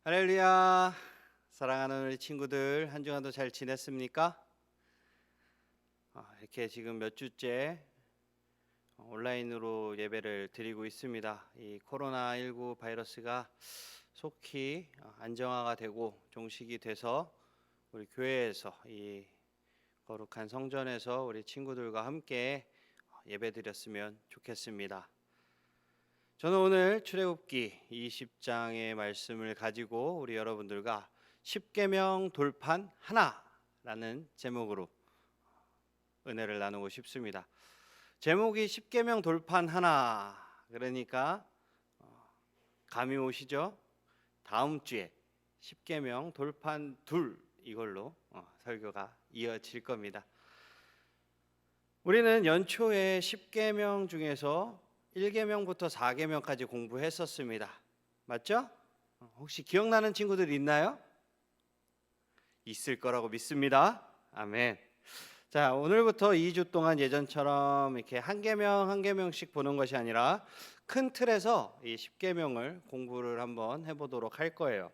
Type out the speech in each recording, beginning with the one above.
할렐루야. 사랑하는 우리 친구들, 한 주간도 잘 지냈습니까? 이렇게 지금 몇 주째 온라인으로 예배를 드리고 있습니다. 이 코로나19 바이러스가 속히 안정화가 되고 종식이 돼서 우리 교회에서 이 거룩한 성전에서 우리 친구들과 함께 예배 드렸으면 좋겠습니다. 저는 오늘 출애굽기 20장의 말씀을 가지고 우리 여러분들과 십계명 돌판 하나라는 제목으로 은혜를 나누고 싶습니다. 제목이 십계명 돌판 하나, 그러니까 감이 오시죠? 다음 주에 십계명 돌판 둘, 이걸로 설교가 이어질 겁니다. 우리는 연초에 십계명 중에서 1계명부터 4계명까지 공부했었습니다. 맞죠? 혹시 기억나는 친구들 있나요? 있을 거라고 믿습니다. 아멘. 자, 오늘부터 2주 동안 예전처럼 이렇게 한 계명 한 계명씩 보는 것이 아니라 큰 틀에서 이 10계명을 공부를 한번 해보도록 할 거예요.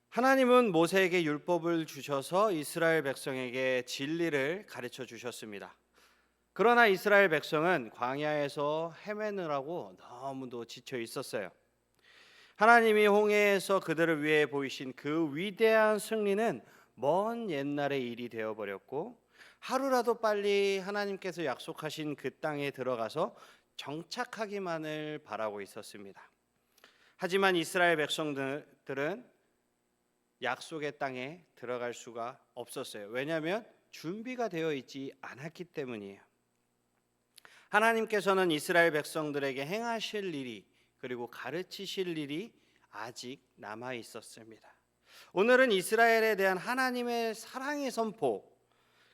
하나님은 모세에게 율법을 주셔서 이스라엘 백성에게 진리를 가르쳐 주셨습니다. 그러나 이스라엘 백성은 광야에서 헤매느라고 너무도 지쳐 있었어요. 하나님이 홍해에서 그들을 위해 보이신 그 위대한 승리는 먼 옛날의 일이 되어버렸고, 하루라도 빨리 하나님께서 약속하신 그 땅에 들어가서 정착하기만을 바라고 있었습니다. 하지만 이스라엘 백성들은 약속의 땅에 들어갈 수가 없었어요. 왜냐하면 준비가 되어 있지 않았기 때문이에요. 하나님께서는 이스라엘 백성들에게 행하실 일이, 그리고 가르치실 일이 아직 남아 있었습니다. 오늘은 이스라엘에 대한 하나님의 사랑의 선포,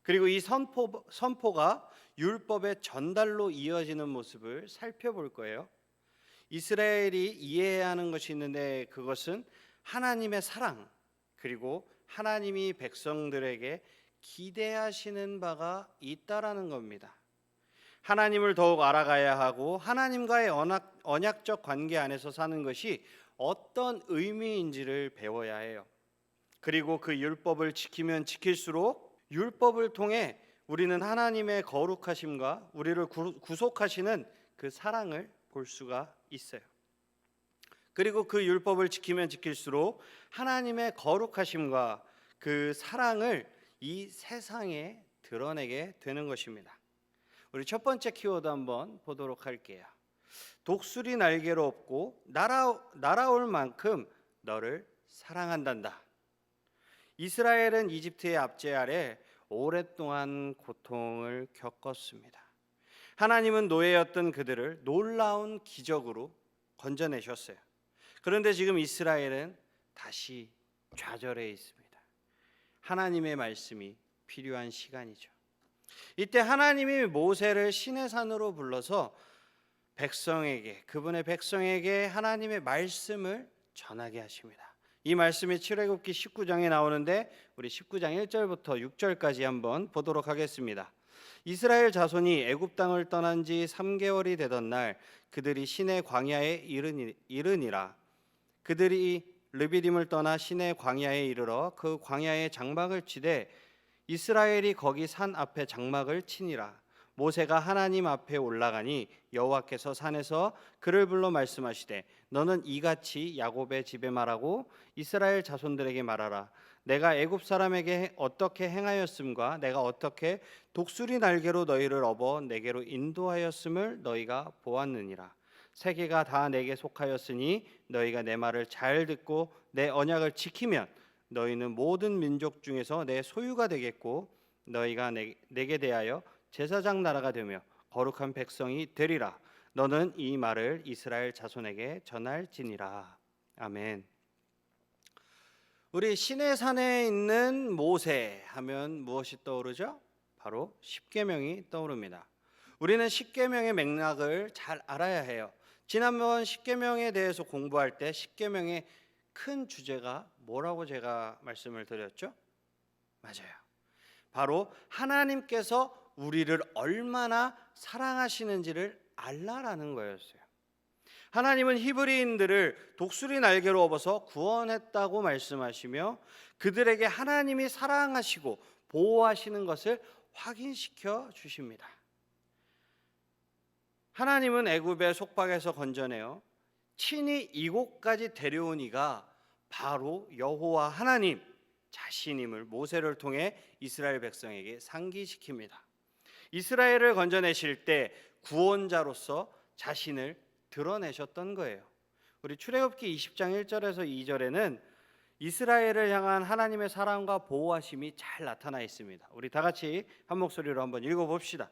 그리고 이 선포가 율법의 전달로 이어지는 모습을 살펴볼 거예요. 이스라엘이 이해해야 하는 것이 있는데, 그것은 하나님의 사랑, 그리고 하나님이 백성들에게 기대하시는 바가 있다라는 겁니다. 하나님을 더욱 알아가야 하고 하나님과의 언약적 관계 안에서 사는 것이 어떤 의미인지를 배워야 해요. 그리고 그 율법을 지키면 지킬수록 율법을 통해 우리는 하나님의 거룩하심과 우리를 구속하시는 그 사랑을 볼 수가 있어요. 그리고 그 율법을 지키면 지킬수록 하나님의 거룩하심과 그 사랑을 이 세상에 드러내게 되는 것입니다. 우리 첫 번째 키워드 한번 보도록 할게요. 독수리 날개로 없고 날아올 만큼 너를 사랑한단다. 이스라엘은 이집트의 압제 아래 오랫동안 고통을 겪었습니다. 하나님은 노예였던 그들을 놀라운 기적으로 건져내셨어요. 그런데 지금 이스라엘은 다시 좌절해 있습니다. 하나님의 말씀이 필요한 시간이죠. 이때 하나님이 모세를 시내산으로 불러서 그분의 백성에게 하나님의 말씀을 전하게 하십니다. 이 말씀이 출애굽기 19장에 나오는데 우리 19장 1절부터 6절까지 한번 보도록 하겠습니다. 이스라엘 자손이 애굽 땅을 떠난 지 3개월이 되던 날 그들이 시내 광야에 이르니라. 그들이 르비딤을 떠나 시내 광야에 이르러 그 광야에 장막을 치되 이스라엘이 거기 산 앞에 장막을 치니라. 모세가 하나님 앞에 올라가니 여호와께서 산에서 그를 불러 말씀하시되 너는 이같이 야곱의 집에 말하고 이스라엘 자손들에게 말하라. 내가 애굽 사람에게 어떻게 행하였음과 내가 어떻게 독수리 날개로 너희를 업어 내게로 인도하였음을 너희가 보았느니라. 세계가 다 내게 속하였으니 너희가 내 말을 잘 듣고 내 언약을 지키면 너희는 모든 민족 중에서 내 소유가 되겠고 너희가 내게 대하여 제사장 나라가 되며 거룩한 백성이 되리라. 너는 이 말을 이스라엘 자손에게 전할지니라. 아멘. 우리 시내산에 있는 모세 하면 무엇이 떠오르죠? 바로 십계명이 떠오릅니다. 우리는 십계명의 맥락을 잘 알아야 해요. 지난번 십계명에 대해서 공부할 때 십계명의 큰 주제가 뭐라고 제가 말씀을 드렸죠? 맞아요. 바로 하나님께서 우리를 얼마나 사랑하시는지를 알라라는 거였어요. 하나님은 히브리인들을 독수리 날개로 업어서 구원했다고 말씀하시며 그들에게 하나님이 사랑하시고 보호하시는 것을 확인시켜 주십니다. 하나님은 애굽의 속박에서 건져내어 친히 이곳까지 데려온 이가 바로 여호와 하나님 자신임을 모세를 통해 이스라엘 백성에게 상기시킵니다. 이스라엘을 건져내실 때 구원자로서 자신을 드러내셨던 거예요. 우리 출애굽기 20장 1절에서 2절에는 이스라엘을 향한 하나님의 사랑과 보호하심이 잘 나타나 있습니다. 우리 다 같이 한 목소리로 한번 읽어봅시다.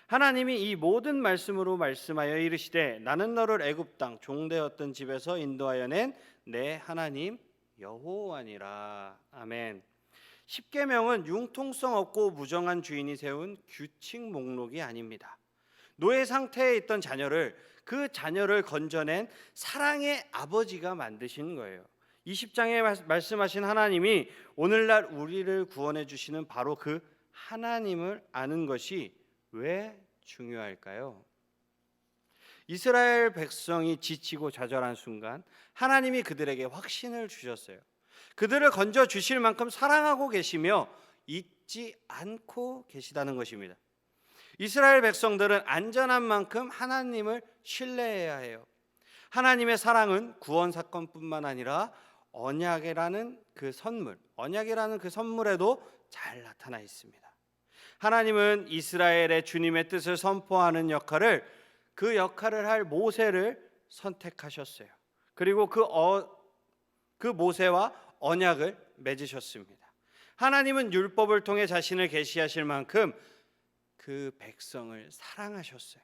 하나님이 이 모든 말씀으로 말씀하여 이르시되 나는 너를 애굽 땅 종되었던 집에서 인도하여 낸 내 하나님 여호와니라. 아멘. 십계명은 융통성 없고 무정한 주인이 세운 규칙 목록이 아닙니다. 노예 상태에 있던 자녀를 그 자녀를 건져낸 사랑의 아버지가 만드신 거예요. 20장에 말씀하신 하나님이 오늘날 우리를 구원해 주시는 바로 그 하나님을 아는 것이 왜 중요할까요? 이스라엘 백성이 지치고 좌절한 순간 하나님이 그들에게 확신을 주셨어요. 그들을 건져 주실 만큼 사랑하고 계시며 잊지 않고 계시다는 것입니다. 이스라엘 백성들은 안전한 만큼 하나님을 신뢰해야 해요. 하나님의 사랑은 구원 사건뿐만 아니라 언약이라는 그 선물에도 잘 나타나 있습니다. 하나님은 이스라엘의 주님의 뜻을 선포하는 그 역할을 할 모세를 선택하셨어요. 그리고 그 모세와 언약을 맺으셨습니다. 하나님은 율법을 통해 자신을 계시하실 만큼 그 백성을 사랑하셨어요.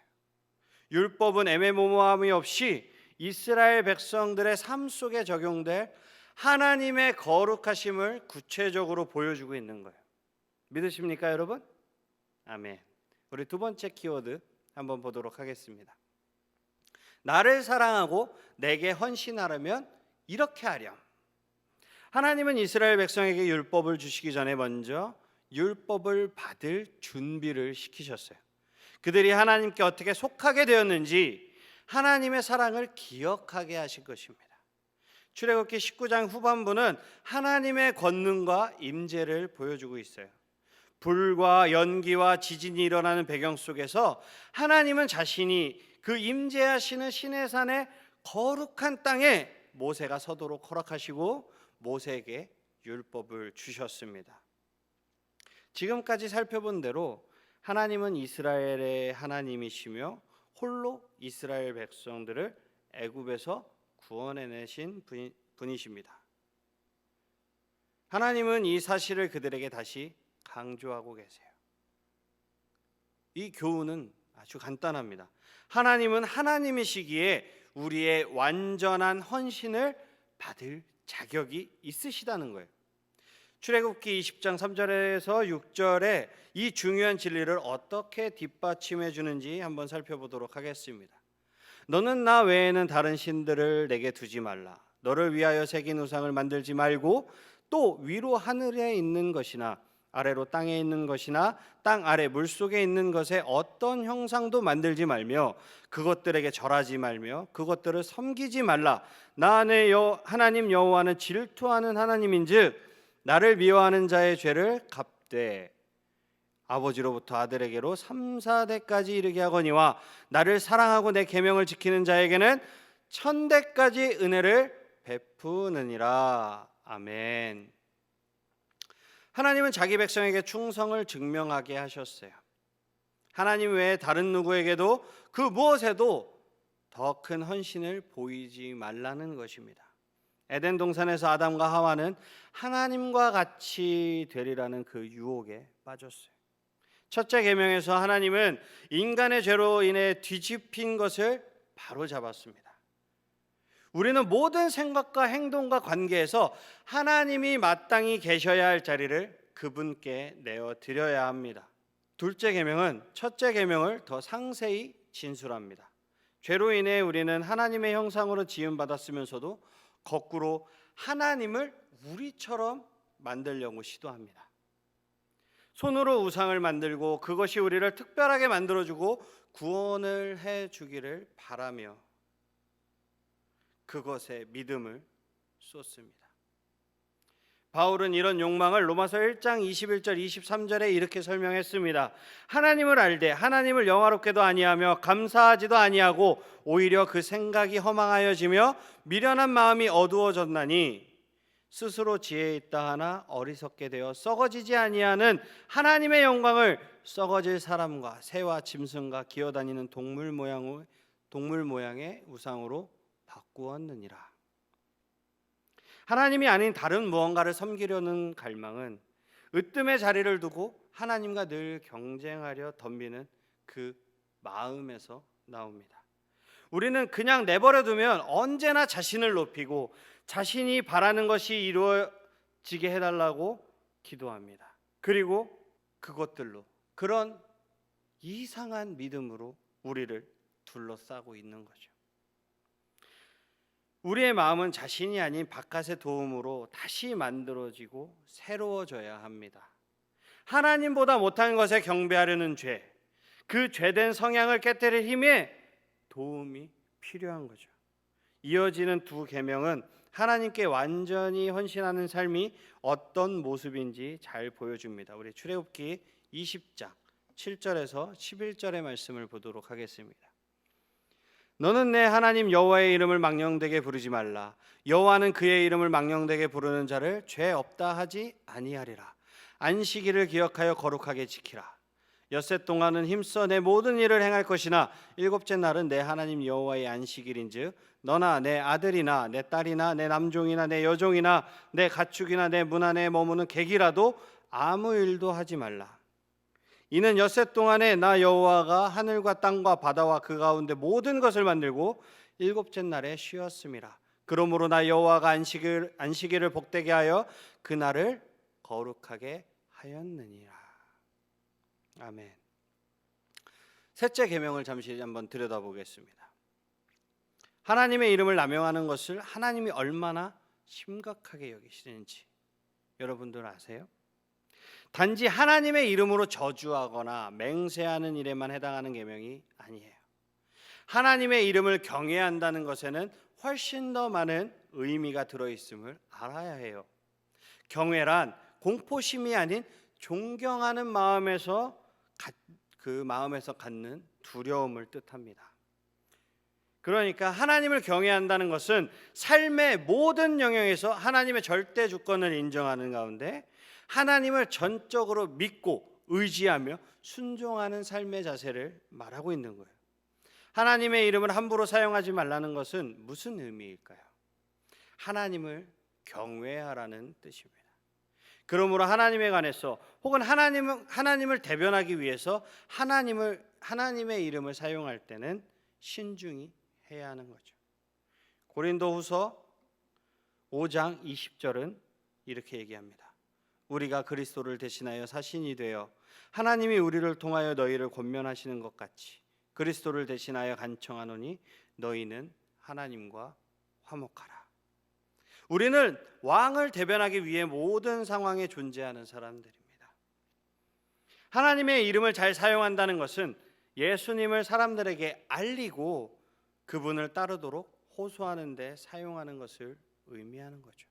율법은 애매모호함이 없이 이스라엘 백성들의 삶 속에 적용될 하나님의 거룩하심을 구체적으로 보여주고 있는 거예요. 믿으십니까, 여러분? 아멘. 우리 두 번째 키워드 한번 보도록 하겠습니다. 나를 사랑하고 내게 헌신하려면 이렇게 하렴. 하나님은 이스라엘 백성에게 율법을 주시기 전에 먼저 율법을 받을 준비를 시키셨어요. 그들이 하나님께 어떻게 속하게 되었는지 하나님의 사랑을 기억하게 하실 것입니다. 출애굽기 19장 후반부는 하나님의 권능과 임재를 보여주고 있어요. 불과 연기와 지진이 일어나는 배경 속에서 하나님은 자신이 그 임재하시는 시내산의 거룩한 땅에 모세가 서도록 허락하시고 모세에게 율법을 주셨습니다. 지금까지 살펴본 대로 하나님은 이스라엘의 하나님이시며 홀로 이스라엘 백성들을 애굽에서 구원해내신 분이십니다. 하나님은 이 사실을 그들에게 다시 강조하고 계세요. 이 교훈은 아주 간단합니다. 하나님은 하나님이시기에 우리의 완전한 헌신을 받을 자격이 있으시다는 거예요. 출애굽기 20장 3절에서 6절에 이 중요한 진리를 어떻게 뒷받침해 주는지 한번 살펴보도록 하겠습니다. 너는 나 외에는 다른 신들을 내게 두지 말라. 너를 위하여 새긴 우상을 만들지 말고 또 위로 하늘에 있는 것이나 아래로 땅에 있는 것이나 땅 아래 물속에 있는 것에 어떤 형상도 만들지 말며 그것들에게 절하지 말며 그것들을 섬기지 말라. 나 내 하나님 여호와는 질투하는 하나님인즉 나를 미워하는 자의 죄를 갚되 아버지로부터 아들에게로 3, 4대까지 이르게 하거니와 나를 사랑하고 내 계명을 지키는 자에게는 1000대까지 은혜를 베푸느니라. 아멘. 하나님은 자기 백성에게 충성을 증명하게 하셨어요. 하나님 외에 다른 누구에게도 그 무엇에도 더 큰 헌신을 보이지 말라는 것입니다. 에덴 동산에서 아담과 하와는 하나님과 같이 되리라는 그 유혹에 빠졌어요. 첫째 계명에서 하나님은 인간의 죄로 인해 뒤집힌 것을 바로잡았습니다. 우리는 모든 생각과 행동과 관계에서 하나님이 마땅히 계셔야 할 자리를 그분께 내어드려야 합니다. 둘째 계명은 첫째 계명을 더 상세히 진술합니다. 죄로 인해 우리는 하나님의 형상으로 지음받았으면서도 거꾸로 하나님을 우리처럼 만들려고 시도합니다. 손으로 우상을 만들고 그것이 우리를 특별하게 만들어주고 구원을 해주기를 바라며 그것에 믿음을 쏟습니다. 바울은 이런 욕망을 로마서 1장 21절 23절에 이렇게 설명했습니다. 하나님을 알되 하나님을 영화롭게도 아니하며 감사하지도 아니하고 오히려 그 생각이 허망하여지며 미련한 마음이 어두워졌나니 스스로 지혜 있다 하나 어리석게 되어 썩어지지 아니하는 하나님의 영광을 썩어질 사람과 새와 짐승과 기어다니는 동물 모양의 우상으로 바꾸었느니라. 하나님이 아닌 다른 무언가를 섬기려는 갈망은 으뜸의 자리를 두고 하나님과 늘 경쟁하려 덤비는 그 마음에서 나옵니다. 우리는 그냥 내버려 두면 언제나 자신을 높이고 자신이 바라는 것이 이루어지게 해달라고 기도합니다. 그리고 그것들로, 그런 이상한 믿음으로 우리를 둘러싸고 있는 거죠. 우리의 마음은 자신이 아닌 바깥의 도움으로 다시 만들어지고 새로워져야 합니다. 하나님보다 못한 것에 경배하려는 죄, 그 죄된 성향을 깨뜨릴 힘에 도움이 필요한 거죠. 이어지는 두 계명은 하나님께 완전히 헌신하는 삶이 어떤 모습인지 잘 보여줍니다. 우리 출애굽기 20장 7절에서 11절의 말씀을 보도록 하겠습니다. 너는 내 하나님 여호와의 이름을 망령되게 부르지 말라. 여호와는 그의 이름을 망령되게 부르는 자를 죄 없다 하지 아니하리라. 안식일을 기억하여 거룩하게 지키라. 엿새 동안은 힘써 내 모든 일을 행할 것이나 일곱째 날은 내 하나님 여호와의 안식일인즉 너나 내 아들이나 내 딸이나 내 남종이나 내 여종이나 내 가축이나 내 문 안에 머무는 객이라도 아무 일도 하지 말라. 이는 엿새 동안에 나 여호와가 하늘과 땅과 바다와 그 가운데 모든 것을 만들고 일곱째 날에 쉬었음이라. 그러므로 나 여호와가 안식일을 복되게 하여 그 날을 거룩하게 하였느니라. 아멘. 셋째 계명을 잠시 한번 들여다보겠습니다. 하나님의 이름을 남용하는 것을 하나님이 얼마나 심각하게 여기시는지 여러분들 아세요? 단지 하나님의 이름으로 저주하거나 맹세하는 일에만 해당하는 계명이 아니에요. 하나님의 이름을 경외해야 한다는 것에는 훨씬 더 많은 의미가 들어있음을 알아야 해요. 경외란 공포심이 아닌 존경하는 마음에서 갖는 두려움을 뜻합니다. 그러니까 하나님을 경외한다는 것은 삶의 모든 영역에서 하나님의 절대 주권을 인정하는 가운데 하나님을 전적으로 믿고 의지하며 순종하는 삶의 자세를 말하고 있는 거예요. 하나님의 이름을 함부로 사용하지 말라는 것은 무슨 의미일까요? 하나님을 경외하라는 뜻입니다. 그러므로 하나님에 관해서 혹은 하나님을 대변하기 위해서 하나님의 이름을 사용할 때는 신중히 해야 하는 거죠. 고린도후서 5장 20절은 이렇게 얘기합니다. 우리가 그리스도를 대신하여 사신이 되어 하나님이 우리를 통하여 너희를 권면하시는 것 같이 그리스도를 대신하여 간청하노니 너희는 하나님과 화목하라. 우리는 왕을 대변하기 위해 모든 상황에 존재하는 사람들입니다. 하나님의 이름을 잘 사용한다는 것은 예수님을 사람들에게 알리고 그분을 따르도록 호소하는 데 사용하는 것을 의미하는 거죠.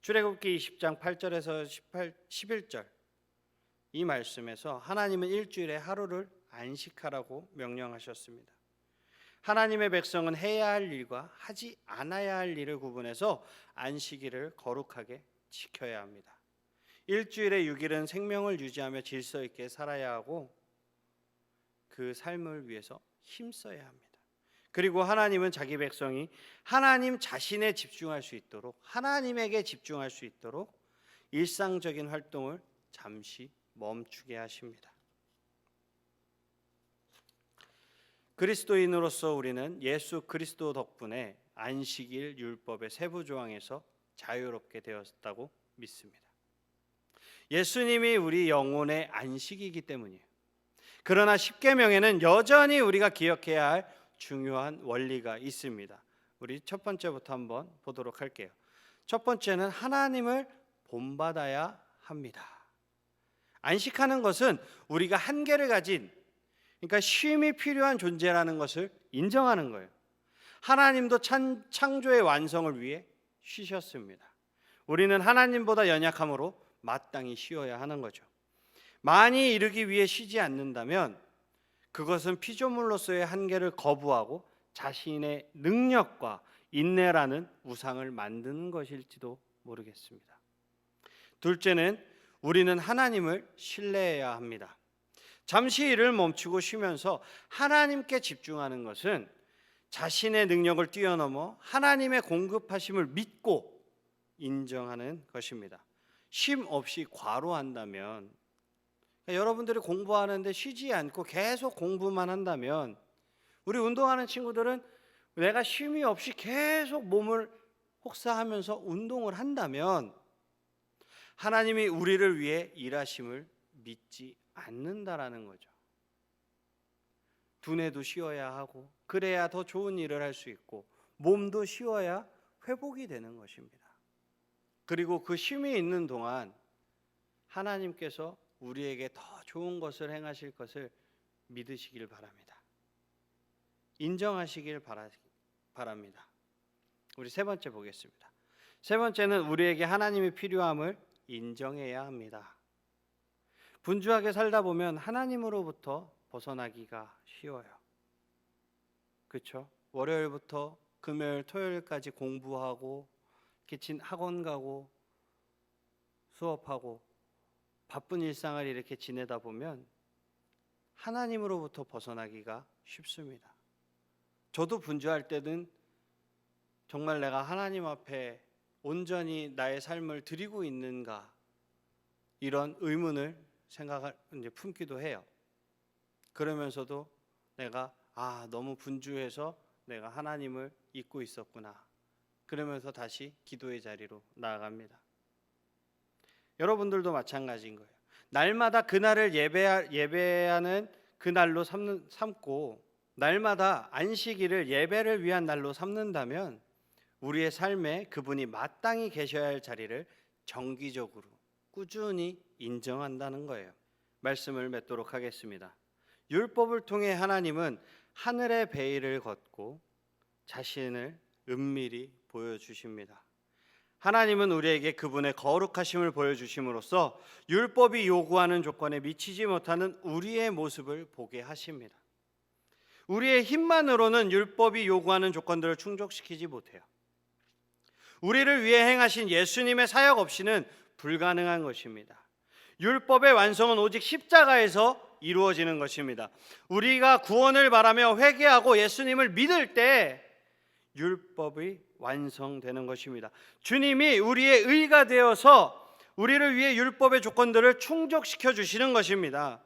출애굽기 20장 8절에서 11절 이 말씀에서 하나님은 일주일에 하루를 안식하라고 명령하셨습니다. 하나님의 백성은 해야 할 일과 하지 않아야 할 일을 구분해서 안식일을 거룩하게 지켜야 합니다. 일주일의 6일은 생명을 유지하며 질서 있게 살아야 하고 그 삶을 위해서 힘써야 합니다. 그리고 하나님은 자기 백성이 하나님 자신에 집중할 수 있도록 하나님에게 집중할 수 있도록 일상적인 활동을 잠시 멈추게 하십니다. 그리스도인으로서 우리는 예수 그리스도 덕분에 안식일 율법의 세부 조항에서 자유롭게 되었다고 믿습니다. 예수님이 우리 영혼의 안식이기 때문이에요. 그러나 십계명에는 여전히 우리가 기억해야 할 중요한 원리가 있습니다. 우리 첫 번째부터 한번 보도록 할게요. 첫 번째는 하나님을 본받아야 합니다. 안식하는 것은 우리가 한계를 가진, 그러니까 쉼이 필요한 존재라는 것을 인정하는 거예요. 하나님도 창조의 완성을 위해 쉬셨습니다. 우리는 하나님보다 연약함으로 마땅히 쉬어야 하는 거죠. 많이 이루기 위해 쉬지 않는다면 그것은 피조물로서의 한계를 거부하고 자신의 능력과 인내라는 우상을 만드는 것일지도 모르겠습니다. 둘째는 우리는 하나님을 신뢰해야 합니다. 잠시 일을 멈추고 쉬면서 하나님께 집중하는 것은 자신의 능력을 뛰어넘어 하나님의 공급하심을 믿고 인정하는 것입니다. 쉼 없이 과로한다면, 여러분들이 공부하는데 쉬지 않고 계속 공부만 한다면, 우리 운동하는 친구들은 내가 쉼이 없이 계속 몸을 혹사하면서 운동을 한다면 하나님이 우리를 위해 일하심을 믿지 않는다라는 거죠. 두뇌도 쉬어야 하고 그래야 더 좋은 일을 할 수 있고 몸도 쉬어야 회복이 되는 것입니다. 그리고 그 쉼이 있는 동안 하나님께서 우리에게 더 좋은 것을 행하실 것을 믿으시길 바랍니다. 인정하시길 바랍니다. 우리 세 번째 보겠습니다. 세 번째는 우리에게 하나님이 필요함을 인정해야 합니다. 분주하게 살다 보면 하나님으로부터 벗어나기가 쉬워요. 그렇죠? 월요일부터 금요일, 토요일까지 공부하고 학원 가고 수업하고 바쁜 일상을 이렇게 지내다 보면 하나님으로부터 벗어나기가 쉽습니다. 저도 분주할 때는 정말 내가 하나님 앞에 온전히 나의 삶을 드리고 있는가, 이런 의문을 품기도 해요. 그러면서도 내가 너무 분주해서 내가 하나님을 잊고 있었구나, 그러면서 다시 기도의 자리로 나아갑니다. 여러분들도 마찬가지인 거예요. 날마다 그날을 예배하는 그날로 삼고 날마다 안식일을 예배를 위한 날로 삼는다면 우리의 삶에 그분이 마땅히 계셔야 할 자리를 정기적으로 꾸준히 인정한다는 거예요. 말씀을 맺도록 하겠습니다. 율법을 통해 하나님은 하늘의 베일을 걷고 자신을 은밀히 보여주십니다. 하나님은 우리에게 그분의 거룩하심을 보여주심으로써 율법이 요구하는 조건에 미치지 못하는 우리의 모습을 보게 하십니다. 우리의 힘만으로는 율법이 요구하는 조건들을 충족시키지 못해요. 우리를 위해 행하신 예수님의 사역 없이는 불가능한 것입니다. 율법의 완성은 오직 십자가에서 이루어지는 것입니다. 우리가 구원을 바라며 회개하고 예수님을 믿을 때 율법이 완성되는 것입니다. 주님이 우리의 의가 되어서 우리를 위해 율법의 조건들을 충족시켜 주시는 것입니다.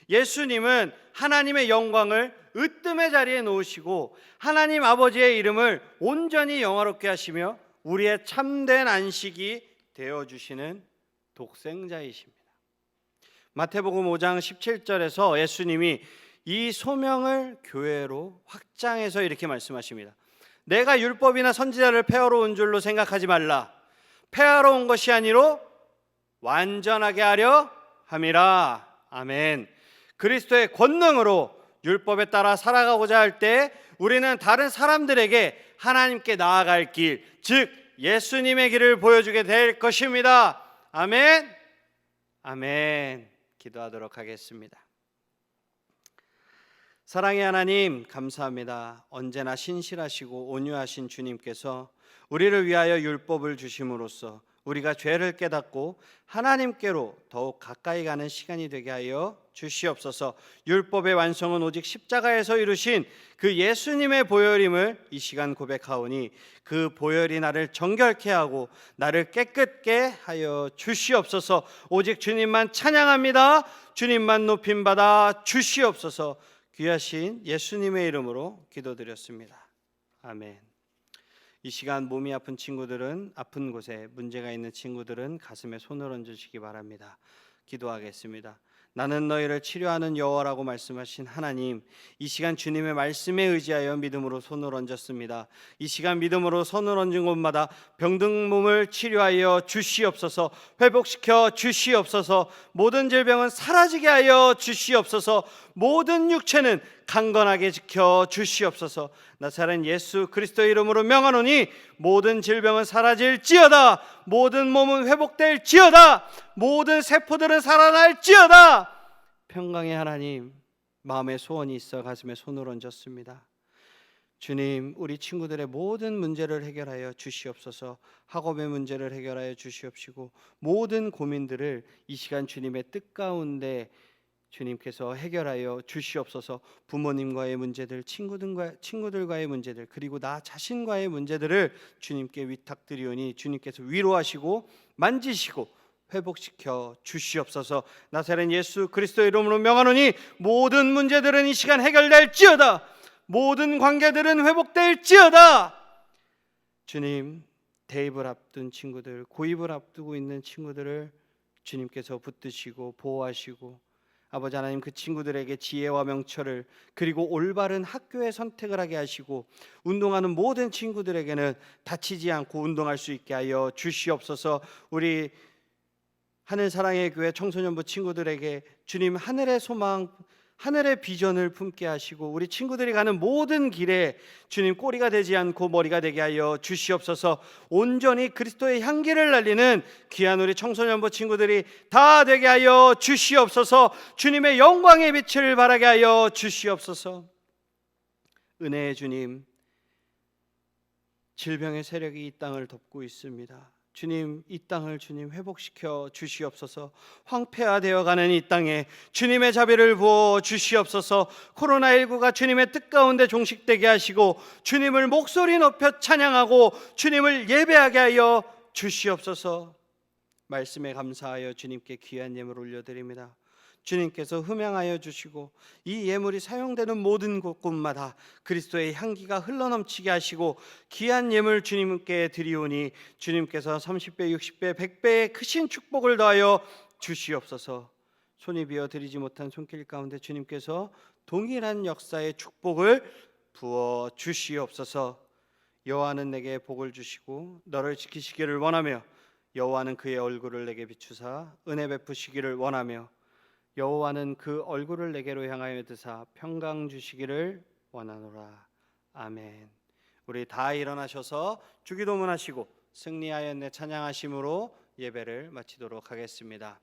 예수님은 하나님의 영광을 으뜸의 자리에 놓으시고 하나님 아버지의 이름을 온전히 영화롭게 하시며 우리의 참된 안식이 되어주시는 독생자이십니다. 마태복음 5장 17절에서 예수님이 이 소명을 교회로 확장해서 이렇게 말씀하십니다. 내가 율법이나 선지자를 폐하러 온 줄로 생각하지 말라. 폐하러 온 것이 아니로 완전하게 하려 함이라. 아멘. 그리스도의 권능으로 율법에 따라 살아가고자 할 때 우리는 다른 사람들에게 하나님께 나아갈 길, 즉 예수님의 길을 보여주게 될 것입니다. 아멘. 아멘. 기도하도록 하겠습니다. 사랑의 하나님, 감사합니다. 언제나 신실하시고 온유하신 주님께서 우리를 위하여 율법을 주심으로써 우리가 죄를 깨닫고 하나님께로 더욱 가까이 가는 시간이 되게 하여 주시옵소서. 율법의 완성은 오직 십자가에서 이루신 그 예수님의 보혈임을 이 시간 고백하오니 그 보혈이 나를 정결케 하고 나를 깨끗게 하여 주시옵소서. 오직 주님만 찬양합니다. 주님만 높임받아 주시옵소서. 귀하신 예수님의 이름으로 기도드렸습니다. 아멘. 이 시간 몸이 아픈 친구들은, 아픈 곳에 문제가 있는 친구들은 가슴에 손을 얹으시기 바랍니다. 기도하겠습니다. 나는 너희를 치료하는 여호와라고 말씀하신 하나님, 이 시간 주님의 말씀에 의지하여 믿음으로 손을 얹었습니다. 이 시간 믿음으로 손을 얹은 곳마다 병든 몸을 치료하여 주시옵소서. 회복시켜 주시옵소서. 모든 질병은 사라지게 하여 주시옵소서. 모든 육체는 강건하게 지켜 주시옵소서. 나사렛 예수 그리스도의 이름으로 명하노니 모든 질병은 사라질지어다. 모든 몸은 회복될지어다. 모든 세포들은 살아날지어다. 평강의 하나님, 마음에 소원이 있어 가슴에 손을 얹었습니다. 주님, 우리 친구들의 모든 문제를 해결하여 주시옵소서. 학업의 문제를 해결하여 주시옵시고 모든 고민들을 이 시간 주님의 뜻 가운데 주님께서 해결하여 주시옵소서. 부모님과의 문제들, 친구들과의 문제들, 그리고 나 자신과의 문제들을 주님께 위탁드리오니 주님께서 위로하시고 만지시고 회복시켜 주시옵소서. 나사렛 예수 그리스도의 이름으로 명하노니 모든 문제들은 이 시간 해결될지어다. 모든 관계들은 회복될지어다. 주님, 대입을 앞둔 친구들, 고입을 앞두고 있는 친구들을 주님께서 붙드시고 보호하시고 아버지 하나님, 그 친구들에게 지혜와 명철을, 그리고 올바른 학교의 선택을 하게 하시고 운동하는 모든 친구들에게는 다치지 않고 운동할 수 있게 하여 주시옵소서. 우리 하늘사랑의 교회 청소년부 친구들에게 주님 하늘의 소망, 하늘의 비전을 품게 하시고 우리 친구들이 가는 모든 길에 주님 꼬리가 되지 않고 머리가 되게 하여 주시옵소서. 온전히 그리스도의 향기를 날리는 귀한 우리 청소년부 친구들이 다 되게 하여 주시옵소서. 주님의 영광의 빛을 발하게 하여 주시옵소서. 은혜의 주님, 질병의 세력이 이 땅을 덮고 있습니다. 주님, 이 땅을 주님 회복시켜 주시옵소서. 황폐화되어 가는 이 땅에 주님의 자비를 부어 주시옵소서. 코로나19가 주님의 뜻 가운데 종식되게 하시고 주님을 목소리 높여 찬양하고 주님을 예배하게 하여 주시옵소서. 말씀에 감사하여 주님께 귀한 예물 올려드립니다. 주님께서 흠양하여 주시고 이 예물이 사용되는 모든 곳곳마다 그리스도의 향기가 흘러넘치게 하시고 귀한 예물 주님께 드리오니 주님께서 30배, 60배, 100배의 크신 축복을 더하여 주시옵소서. 손이 비어 드리지 못한 손길 가운데 주님께서 동일한 역사의 축복을 부어 주시옵소서. 여호와는 내게 복을 주시고 너를 지키시기를 원하며 여호와는 그의 얼굴을 내게 비추사 은혜 베푸시기를 원하며 여호와는 그 얼굴을 내게로 향하여 드사 평강 주시기를 원하노라. 아멘. 우리 다 일어나셔서 주기도문 하시고 승리하였네 찬양하심으로 예배를 마치도록 하겠습니다.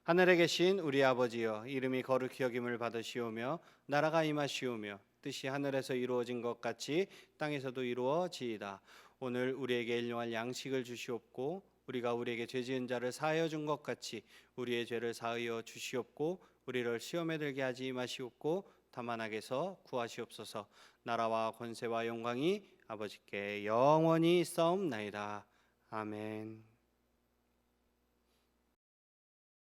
하늘에 계신 우리 아버지여, 이름이 거룩히 여김을 받으시오며 나라가 임하시오며 뜻이 하늘에서 이루어진 것 같이 땅에서도 이루어지이다. 오늘 우리에게 일용할 양식을 주시옵고 우리가 우리에게 죄 지은 자를 사하여 준 것 같이 우리의 죄를 사하여 주시옵고 우리를 시험에 들게 하지 마시옵고 다만 악에서 구하시옵소서. 나라와 권세와 영광이 아버지께 영원히 있사옵나이다. 아멘.